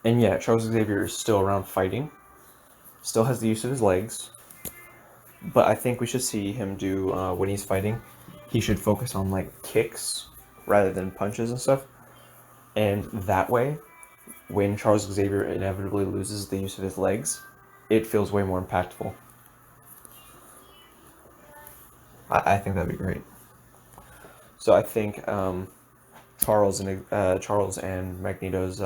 yeah, Charles Xavier is still around fighting, still has the use of his legs, but I think we should see him do, when he's fighting, he should focus on, like, kicks rather than punches and stuff. And that way, when Charles Xavier inevitably loses the use of his legs, it feels way more impactful. I think that'd be great. So I think Charles and Magneto's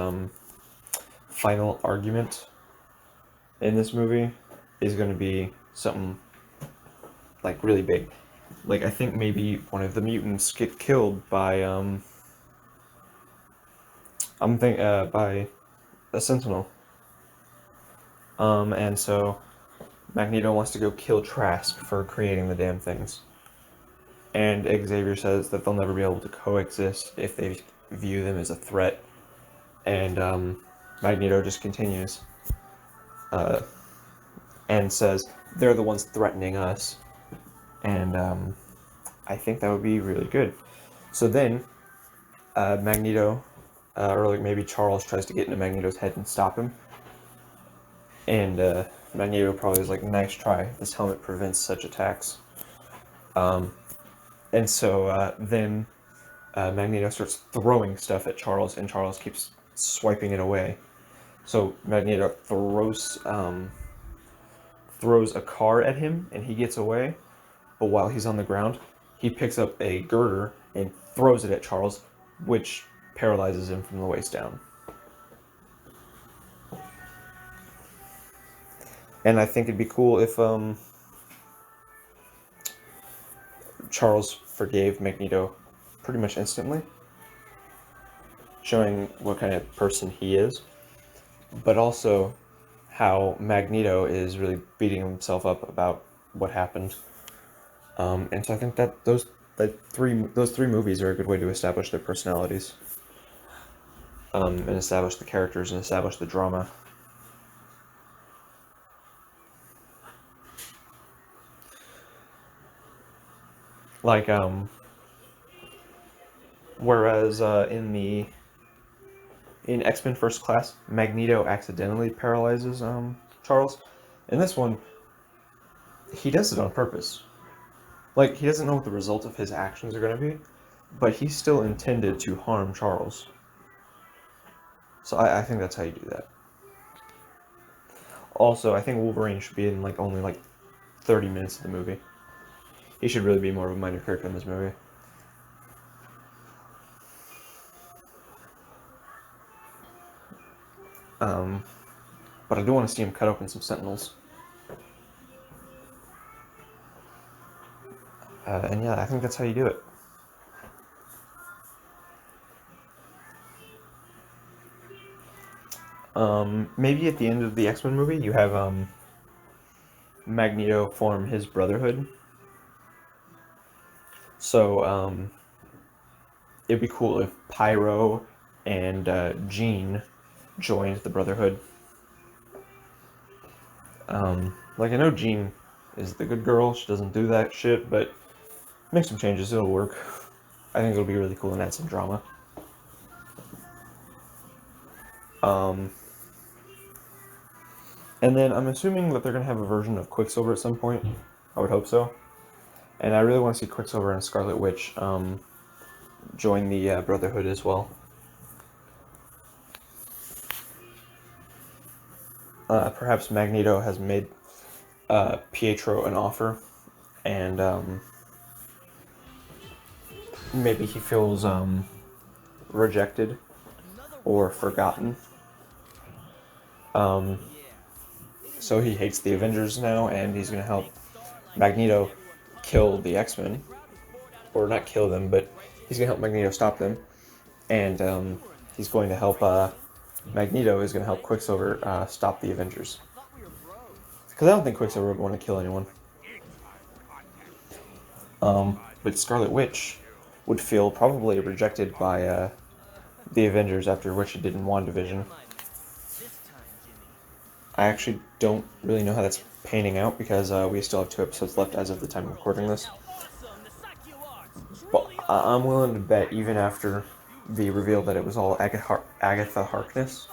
final argument in this movie is going to be something like really big. Like, I think maybe one of the mutants get killed by by a Sentinel. And so Magneto wants to go kill Trask for creating the damn things. And Xavier says that they'll never be able to coexist if they view them as a threat. And Magneto just continues and says, they're the ones threatening us. And I think that would be really good. So then Magneto or like maybe Charles tries to get into Magneto's head and stop him. And Magneto probably is like, nice try. This helmet prevents such attacks. And so then Magneto starts throwing stuff at Charles, and Charles keeps swiping it away. So Magneto throws a car at him, and he gets away. But while he's on the ground, he picks up a girder and throws it at Charles, which paralyzes him from the waist down. And I think it'd be cool if Charles forgave Magneto pretty much instantly, showing what kind of person he is, but also how Magneto is really beating himself up about what happened. And so I think that those three movies are a good way to establish their personalities, and establish the characters and establish the drama. Like, whereas in X-Men First Class, Magneto accidentally paralyzes Charles. In this one, he does it on purpose. Like, he doesn't know what the result of his actions are going to be, but he still intended to harm Charles. So I think that's how you do that. Also, I think Wolverine should be in only 30 minutes of the movie. He should really be more of a minor character in this movie. But I do want to see him cut open some Sentinels. And yeah, I think that's how you do it. Maybe at the end of the X-Men movie, you have Magneto form his Brotherhood. So it'd be cool if Pyro and Jean joined the Brotherhood. I know Jean is the good girl. She doesn't do that shit, but make some changes. It'll work. I think it'll be really cool and add some drama. And then I'm assuming that they're going to have a version of Quicksilver at some point. I would hope so. And I really want to see Quicksilver and Scarlet Witch join the Brotherhood as well. Perhaps Magneto has made Pietro an offer, and maybe he feels rejected or forgotten. So he hates the Avengers now, and he's going to help Magneto kill the X-Men. Or not kill them, but he's going to help Magneto stop them. And he's going to help... Magneto is going to help Quicksilver stop the Avengers. Because I don't think Quicksilver would want to kill anyone. But Scarlet Witch would feel probably rejected by the Avengers after what she did in WandaVision. I actually don't really know how that's panning out because we still have 2 episodes left as of the time of recording this. But I'm willing to bet even after the reveal that it was all Agatha Harkness,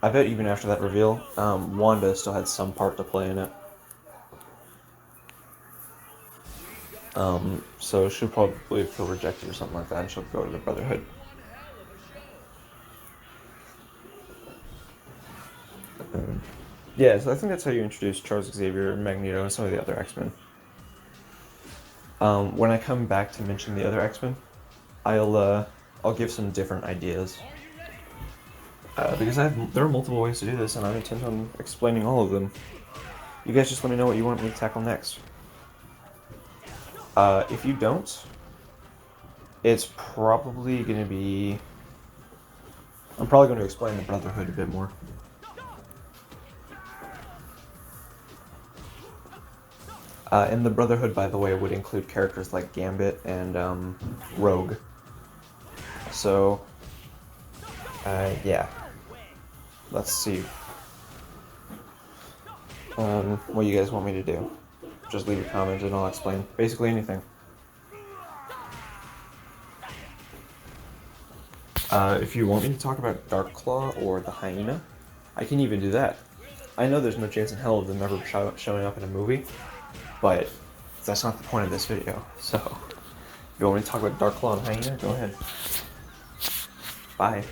I bet even after that reveal, Wanda still had some part to play in it. So she'll probably feel rejected or something like that, and she'll go to the Brotherhood. Yeah, so I think that's how you introduce Charles Xavier, Magneto, and some of the other X-Men. When I come back to mention the other X-Men, I'll give some different ideas. Because there are multiple ways to do this, and I intend on explaining all of them. You guys just let me know what you want me to tackle next. If you don't, it's probably going to be... I'm probably going to explain the Brotherhood a bit more. And the Brotherhood, by the way, would include characters like Gambit and Rogue. So, yeah. Let's see. What you guys want me to do. Just leave your comments and I'll explain basically anything. If you want me to talk about Darkclaw or the hyena, I can even do that. I know there's no chance in hell of them ever showing up in a movie, but that's not the point of this video. So, if you want me to talk about Darkclaw and hyena, go ahead. Bye.